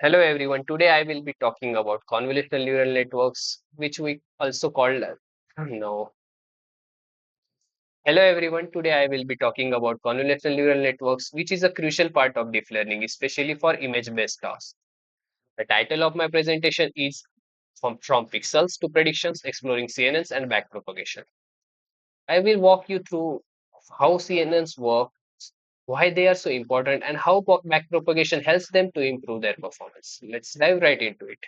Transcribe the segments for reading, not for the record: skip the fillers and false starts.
Hello everyone. Today I will be talking about convolutional neural networks, which we also call no. Hello everyone. Today I will be talking about convolutional neural networks, which is a crucial part of deep learning, especially for image-based tasks. The title of my presentation is from Pixels to Predictions, Exploring CNNs and Backpropagation. I will walk you through how CNNs work, why they are so important, and how backpropagation helps them to improve their performance. Let's dive right into it.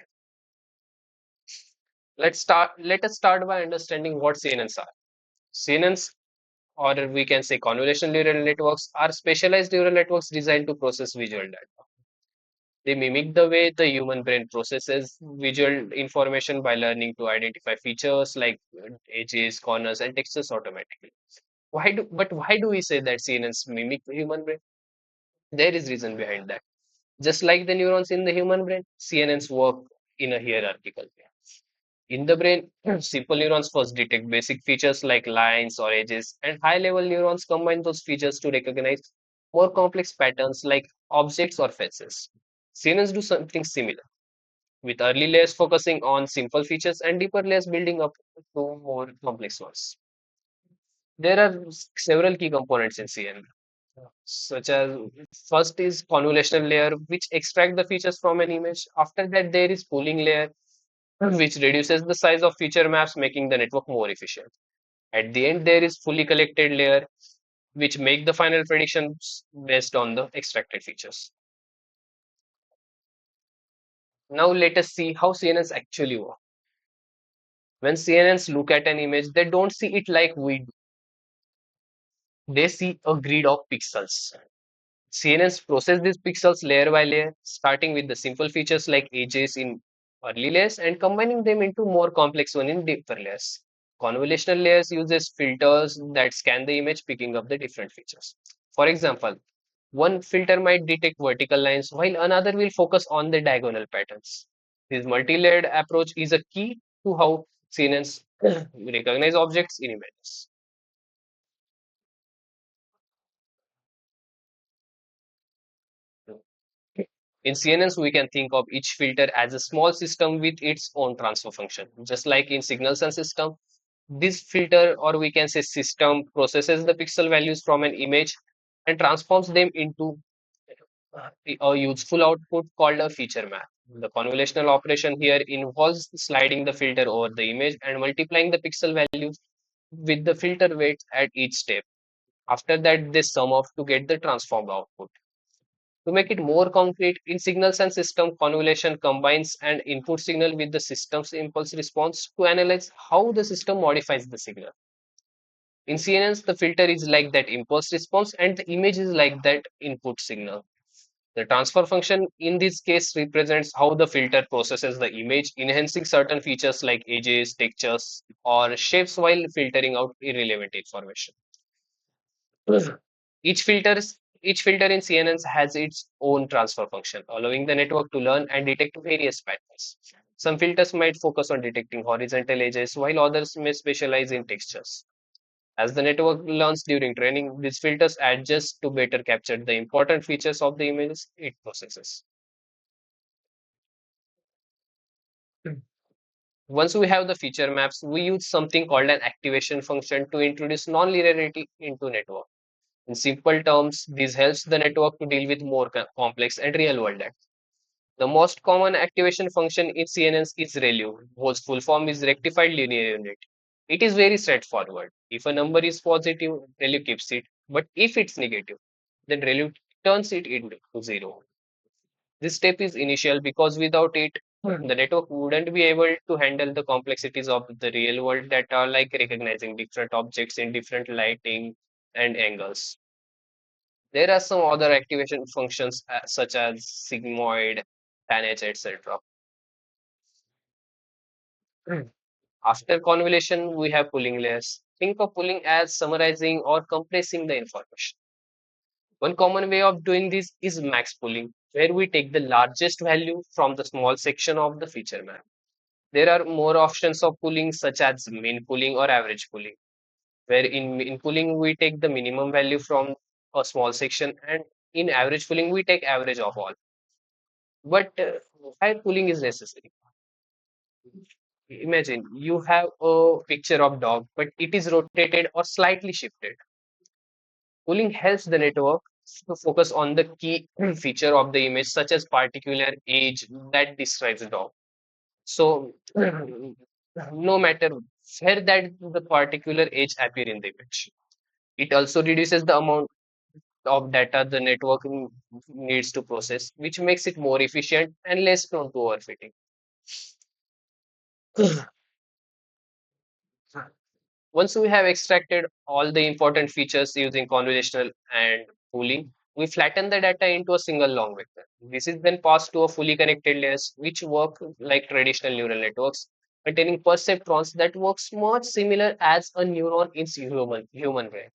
Let us start by understanding what CNNs are. CNNs, or we can say convolutional neural networks, are specialized neural networks designed to process visual data. They mimic the way the human brain processes visual information by learning to identify features like edges, corners, and textures automatically. Why do we say that CNNs mimic the human brain? There is reason behind that. Just like the neurons in the human brain, CNNs work in a hierarchical way. In the brain, simple neurons first detect basic features like lines or edges, and high level neurons combine those features to recognize more complex patterns like objects or faces. CNNs do something similar, with early layers focusing on simple features and deeper layers building up to more complex ones. There are several key components in CNN, such as first is convolutional layer, which extract the features from an image. After that, there is pooling layer, which reduces the size of feature maps, making the network more efficient. At the end, there is fully collected layer, which make the final predictions based on the extracted features. Now let us see how CNNs actually work. When CNNs look at an image, they don't see it like we do. They see a grid of pixels. CNNs process these pixels layer by layer, starting with the simple features like edges in early layers and combining them into more complex one in deeper layers. Convolutional layers uses filters that scan the image, picking up the different features. For example, one filter might detect vertical lines while another will focus on the diagonal patterns. This multi-layered approach is a key to how CNNs recognize objects in images. In CNNs, we can think of each filter as a small system with its own transfer function. Just like in signals and system, this filter, or we can say system, processes the pixel values from an image and transforms them into a useful output called a feature map. The convolutional operation here involves sliding the filter over the image and multiplying the pixel values with the filter weights at each step. After that, they sum off to get the transformed output. To make it more concrete, in signals and system, convolution combines an input signal with the system's impulse response to analyze how the system modifies the signal. In CNNs, the filter is like that impulse response and the image is like that input signal. The transfer function in this case represents how the filter processes the image, enhancing certain features like edges, textures, or shapes while filtering out irrelevant information. Each filters each filter in CNNs has its own transfer function, allowing the network to learn and detect various patterns. Some filters might focus on detecting horizontal edges, while others may specialize in textures. As the network learns during training, these filters adjust to better capture the important features of the images it processes. Once we have the feature maps, we use something called an activation function to introduce non-linearity into network. In simple terms, this helps the network to deal with more complex and real-world data. The most common activation function in CNNs is ReLU, whose full form is rectified linear unit. It is very straightforward. If a number is positive, ReLU keeps it, but if it's negative, then ReLU turns it into zero. This step is initial because without it, the network wouldn't be able to handle the complexities of the real world data, like recognizing different objects in different lighting and angles. There are some other activation functions such as sigmoid, tanh, etc. After convolution, we have pooling layers. Think of pooling as summarizing or compressing the information. One common way of doing this is max pooling, where we take the largest value from the small section of the feature map. There are more options of pooling, such as mean pooling or average pooling, where in mean pooling we take the minimum value from a small section, and in average pooling we take average of all. But higher cooling is necessary. Imagine you have a picture of dog, but it is rotated or slightly shifted. Cooling helps the network to focus on the key feature of the image, such as particular age that describes the dog. So, no matter where that the particular age appear in the image, it also reduces the amount of data the network needs to process, which makes it more efficient and less prone to overfitting. Once we have extracted all the important features using convolutional and pooling, we flatten the data into a single long vector. This is then passed to a fully connected layers, which work like traditional neural networks, containing perceptrons that works much similar as a neuron in human brain.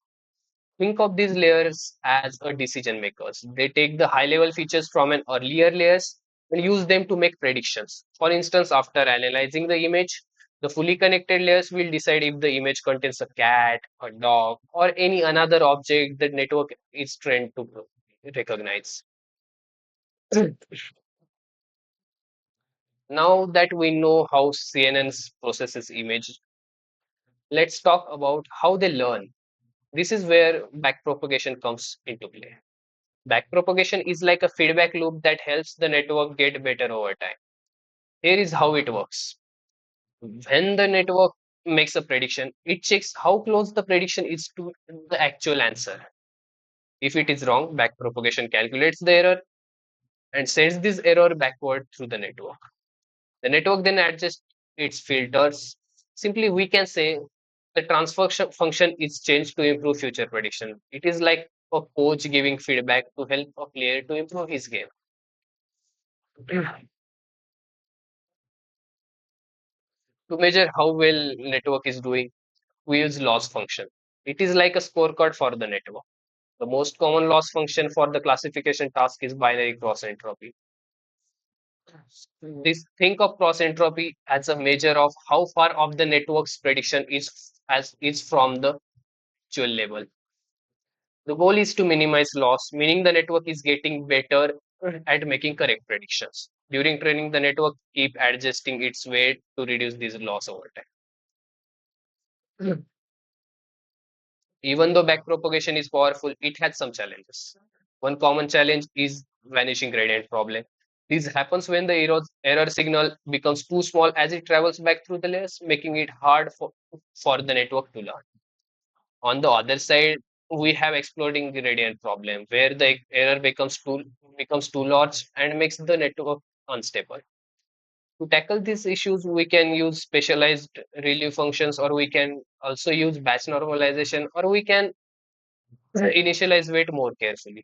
Think of these layers as a decision makers. They take the high level features from an earlier layers and use them to make predictions. For instance, after analyzing the image, the fully connected layers will decide if the image contains a cat, a dog, or any another object the network is trained to recognize. Now that we know how CNNs processes image, let's talk about how they learn. This is where backpropagation comes into play. Backpropagation is like a feedback loop that helps the network get better over time. Here is how it works. When the network makes a prediction, it checks how close the prediction is to the actual answer. If it is wrong, backpropagation calculates the error and sends this error backward through the network. The network then adjusts its filters. Simply, we can say the transfer function is changed to improve future prediction. It is like a coach giving feedback to help a player to improve his game. To measure how well network is doing, we use loss function. It is like a scorecard for the network. The most common loss function for the classification task is binary cross entropy. This think of cross entropy as a measure of how far off the network's prediction is from the actual level. The goal is to minimize loss, meaning the network is getting better at making correct predictions. During training, the network keep adjusting its weight to reduce this loss over time. Even though backpropagation is powerful, it has some challenges. One common challenge is vanishing gradient problem. This happens when the error signal becomes too small as it travels back through the layers, making it hard for the network to learn. On the other side, we have exploding gradient problem where the error becomes too large and makes the network unstable. To tackle these issues, we can use specialized relief functions, or we can also use batch normalization, or we can initialize weight more carefully.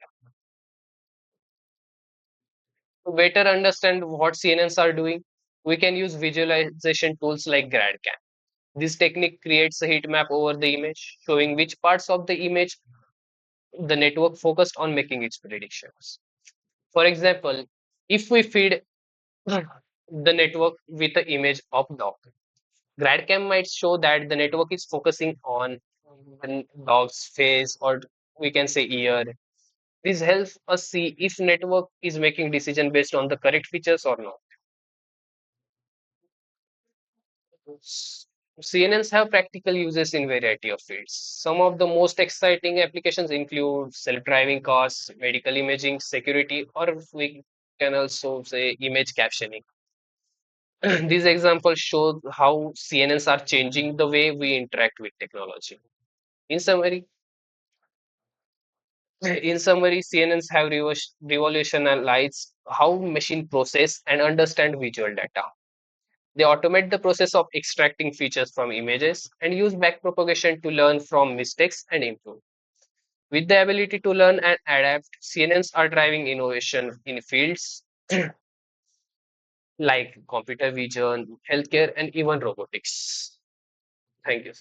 To better understand what CNNs are doing, we can use visualization tools like GradCam. This technique creates a heat map over the image, showing which parts of the image the network focused on making its predictions. For example, if we feed the network with the image of dog, GradCam might show that the network is focusing on the dog's face, or we can say ear. This helps us see if network is making decision based on the correct features or not. CNNs have practical uses in variety of fields. Some of the most exciting applications include self-driving cars, medical imaging, security, or we can also say image captioning. These examples show how CNNs are changing the way we interact with technology. In summary, CNNs have revolutionized how machine process and understand visual data. They automate the process of extracting features from images and use backpropagation to learn from mistakes and improve. With the ability to learn and adapt, CNNs are driving innovation in fields like computer vision, healthcare, and even robotics. Thank you.